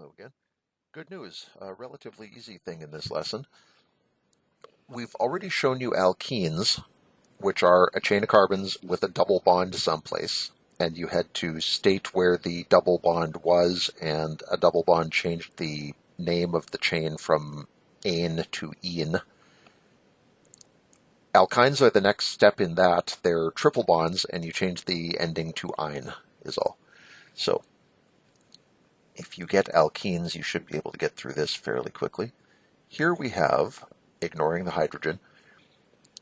Hello again. Good news, a relatively easy thing in this lesson. We've already shown you alkenes, which are a chain of carbons with a double bond someplace, and you had to state where the double bond was, and a double bond changed the name of the chain from ane to ene. Alkynes are the next step in that. They're triple bonds, and you change the ending to "-ine" is all. So if you get alkenes, you should be able to get through this fairly quickly. Here we have, ignoring the hydrogen,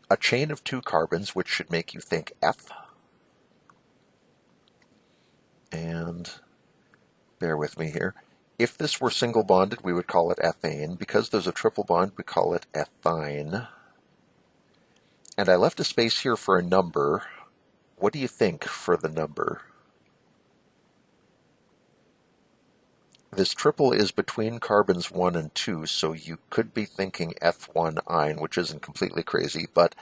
a chain of two carbons, which should make you think F. And bear with me here. If this were single bonded, we would call it ethane. Because there's a triple bond, we call it ethyne. And I left a space here for a number. What do you think for the number? This triple is between carbons 1 and 2, so you could be thinking F1-ine, which isn't completely crazy, but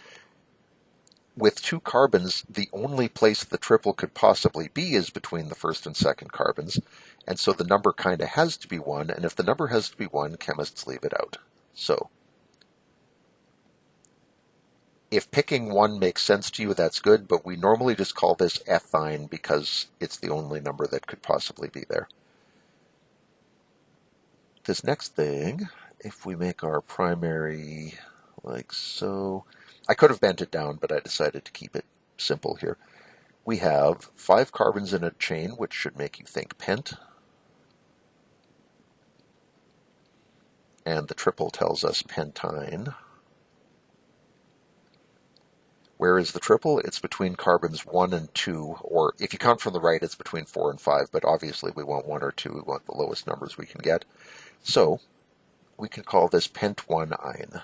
with two carbons, the only place the triple could possibly be is between the first and second carbons, and so the number kind of has to be 1, and if the number has to be 1, chemists leave it out. So, if picking 1 makes sense to you, that's good, but we normally just call this ethyne because it's the only number that could possibly be there. This next thing, if we make our primary like so, I could have bent it down, but I decided to keep it simple here. We have 5 carbons in a chain, which should make you think pent. And the triple tells us pentyne. Where is the triple? It's between carbons 1 and 2, or if you count from the right, it's between 4 and 5, but obviously we want 1 or 2. We want the lowest numbers we can get. So we can call this pent1-ine.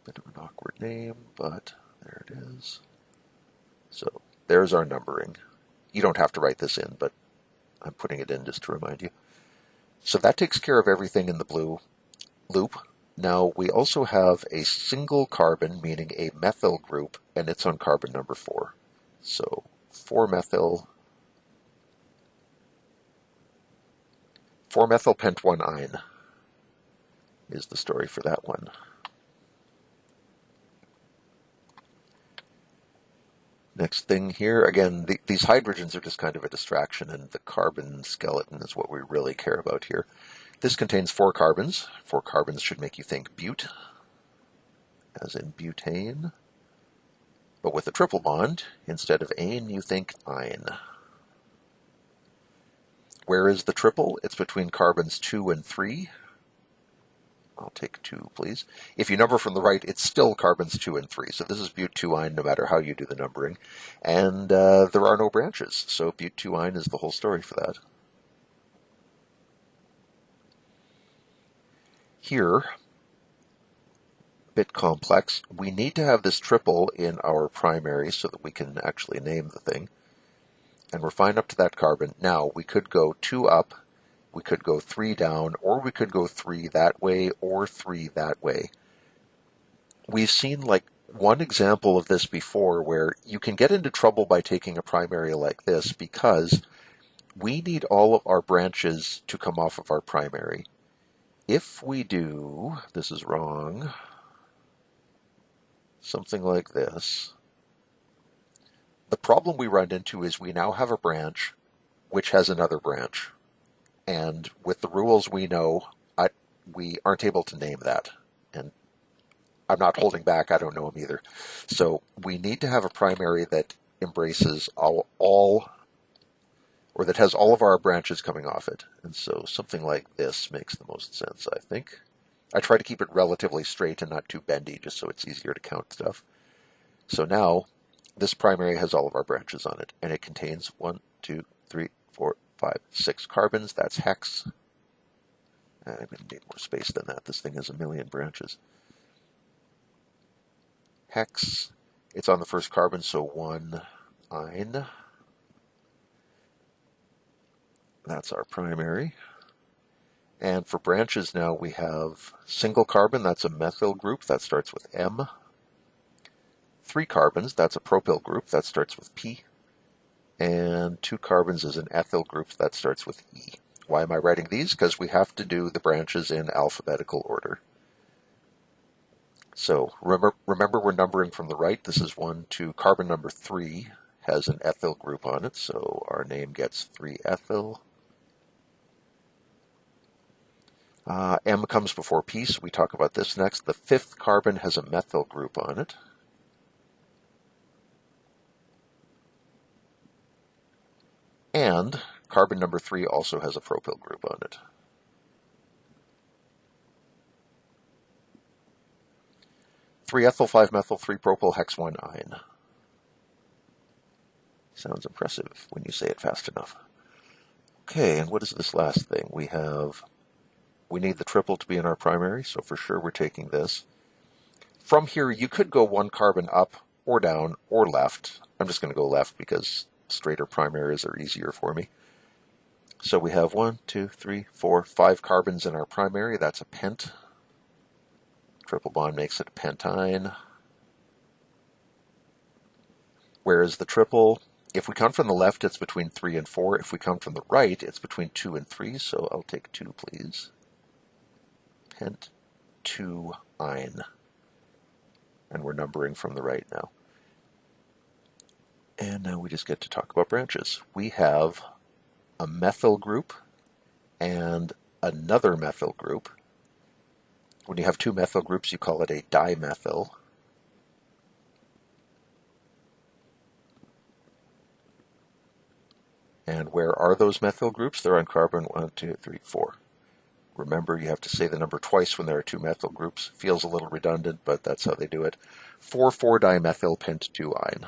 Bit of an awkward name, but there it is. So there's our numbering. You don't have to write this in, but I'm putting it in just to remind you. So that takes care of everything in the blue loop. Now we also have a single carbon, meaning a methyl group, and it's on carbon number 4. So 4-methyl pent1-ine is the story for that one. Next thing here, again, these hydrogens are just kind of a distraction, and the carbon skeleton is what we really care about here. This contains 4 carbons. 4 carbons should make you think bute, as in butane. But with a triple bond, instead of ane, you think ine. Where is the triple? It's between carbons 2 and 3. I'll take 2, please. If you number from the right, it's still carbons 2 and 3. So this is but2-ine no matter how you do the numbering. And there are no branches, so but2-ine is the whole story for that. Here, bit complex, we need to have this triple in our primary so that we can actually name the thing. And we're fine up to that carbon. Now, we could go 2 up, we could go 3 down, or we could go 3 that way, or 3 that way. We've seen like one example of this before where you can get into trouble by taking a primary like this because we need all of our branches to come off of our primary. If we do, this is wrong, something like this, the problem we run into is we now have a branch which has another branch. And with the rules we know, we aren't able to name that. And I'm not holding back, I don't know them either. So we need to have a primary that embraces all or that has all of our branches coming off it. And so something like this makes the most sense, I think. I try to keep it relatively straight and not too bendy, just so it's easier to count stuff. So now, this primary has all of our branches on it, and it contains 1, 2, 3, 4, 5, 6 carbons. That's hex. I'm going to need more space than that. This thing has 1,000,000 branches. Hex. It's on the first carbon, so 1-ine. That's our primary. And for branches now, we have single carbon. That's a methyl group. That starts with M. 3 carbons. That's a propyl group. That starts with P. And 2 carbons is an ethyl group that starts with E. Why am I writing these? Because we have to do the branches in alphabetical order. So remember we're numbering from the right. This is 1, 2. Carbon number 3 has an ethyl group on it, so our name gets 3-ethyl. M comes before peace. We talk about this next. The 5th carbon has a methyl group on it. And carbon number 3 also has a propyl group on it. Three ethyl, 5-methyl, 3-propyl, hex 1-ine. Sounds impressive when you say it fast enough. Okay, and what is this last thing? We need the triple to be in our primary, so for sure we're taking this. From here, you could go 1 carbon up or down or left. I'm just going to go left because straighter primaries are easier for me. So we have 1, 2, 3, 4, 5 carbons in our primary. That's a pent. Triple bond makes it a pentyne. Whereas the triple, if we come from the left, it's between 3 and 4. If we come from the right, it's between 2 and 3. So I'll take 2, please. Pent 2-ine. And we're numbering from the right now. And now we just get to talk about branches. We have a methyl group and another methyl group. When you have 2 methyl groups, you call it a dimethyl. And where are those methyl groups? They're on carbon 1, 2, 3, 4. Remember, you have to say the number twice when there are 2 methyl groups. Feels a little redundant, but that's how they do it. 4,4-dimethyl pent 2-ine.